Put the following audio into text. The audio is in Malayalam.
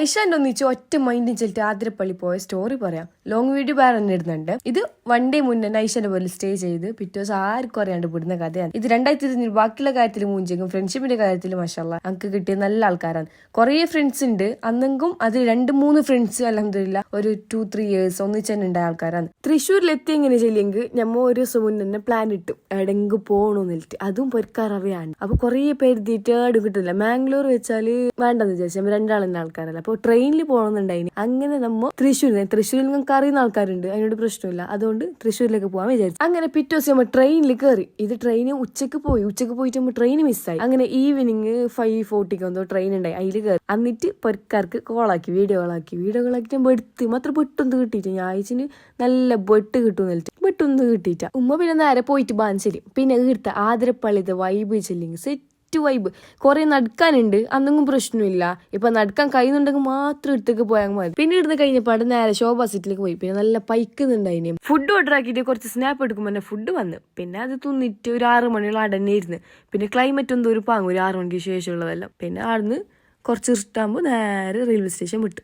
ഐഷാന്റെ ഒന്നിച്ച് ഒറ്റ മൈൻഡിൽ ചെല്ലിട്ട് ആതിരപ്പള്ളി പോയ സ്റ്റോറി പറയാം. ലോങ് വീഡിയോ വേറെ തന്നെ ഇടുന്നുണ്ട്. ഇത് വൺ ഡേ മുന്നേ ഐഷാന്റെ പോലെ സ്റ്റേ ചെയ്ത് പിറ്റേ ദിവസം ആർക്കും അറിയാണ്ട് വിടുന്ന കഥയാണ്. ഇത് 2020 ബാക്കിയുള്ള കാര്യത്തിൽ മൂഞ്ചെങ്കിലും ഫ്രണ്ട്ഷിപ്പിന്റെ കാര്യത്തിൽ മാഷാഅല്ലാഹ് നമുക്ക് കിട്ടിയ നല്ല ആൾക്കാരാണ്. കുറേ ഫ്രണ്ട്സ് ഉണ്ട്. അന്നെങ്കും അത് 2-3 ഫ്രണ്ട്സ് അൽഹംദുലില്ലാ ഒരു 2-3 years ഒന്നിച്ച് തന്നെ ഉണ്ടായ ആൾക്കാരാണ്. തൃശ്ശൂരിലെത്തി എങ്ങനെ ചെല്ലിയെങ്കിൽ ഞമ്മ ഒരു ദിവസം മുന്നേ തന്നെ പ്ലാൻ ഇട്ടു എടെങ്കിൽ പോകണമെന്നിട്ട്. അതും പൊരിക്കാററിയാണ്. അപ്പൊ കുറേ പേര് തീറ്റേട് കിട്ടില്ല. മാംഗ്ലൂർ വെച്ചാല് വേണ്ടെന്ന് വിചാരിച്ചു. നമ്മൾ രണ്ടാളെന്നെ ആൾക്കാരല്ല. അപ്പോൾ ട്രെയിനിൽ പോകണമെന്നുണ്ടായിന്. അങ്ങനെ നമ്മ തൃശ്ശൂരിൽ നിങ്ങൾക്ക് അറിയുന്ന ആൾക്കാരുണ്ട്, അതിനോട് പ്രശ്നമില്ല. അതുകൊണ്ട് തൃശ്ശൂരിലേക്ക് പോകാൻ വിചാരിച്ചു. അങ്ങനെ പിറ്റേ ദിവസം നമ്മൾ ട്രെയിനിൽ കയറി. ഇത് ട്രെയിന് ഉച്ചക്ക് പോയിട്ട് നമ്മൾ ട്രെയിൻ മിസ്സായി. അങ്ങനെ ഈവനിങ് 5:40 എന്തോ ട്രെയിൻ ഉണ്ടായി. അതിൽ കയറി. എന്നിട്ട് പൊരക്കാർക്ക് വീഡിയോ കോളാക്കി ബെടുത്ത് മാത്രം ബെട്ടൊന്നും കിട്ടിയിട്ട് ഞാൻ അയച്ചിന് നല്ല ബെട്ട് കിട്ടുമെന്ന് ബെട്ടൊന്നും കിട്ടിയിട്ട. ഉമ്മ പിന്നെ നേരെ പോയിട്ട് ബാൻസരി. പിന്നെ ഈടുത്ത ആതിരപ്പള്ളിത്തെ വൈബ് ചെല്ലിങ് സെറ്റ് വൈബ്. കുറെ നടക്കാനുണ്ട്, അന്നൊന്നും പ്രശ്നമില്ല. ഇപ്പൊ നടക്കാൻ കഴിയുന്നുണ്ടെങ്കിൽ മാത്രം എടുത്തേക്ക് പോയാൽ മതി. പിന്നെ ഇടുന്ന് കഴിഞ്ഞപ്പോൾ നേരെ ശോഭാ സിറ്റിലേക്ക് പോയി. പിന്നെ നല്ല പൈക്കുന്നുണ്ടായിന്. ഫുഡ് ഓർഡർ ആക്കിയിട്ട് കുറച്ച് സ്നാപ്പ് എടുക്കുമ്പോൾ തന്നെ ഫുഡ് വന്ന്. പിന്നെ അത് തിന്നിട്ട് ഒരു 6 മണിയോളം അടന്നെ ഇരുന്ന്. പിന്നെ ക്ലൈമറ്റ് എന്തോ ഒരു പാങ്ങ്, ഒരു 6 മണിക്ക് ശേഷമുള്ളതെല്ലാം. പിന്നെ ആടുന്ന് കുറച്ച് ഇഷ്ടാകുമ്പോൾ നേരെ റെയിൽവേ സ്റ്റേഷൻ വിട്ടു.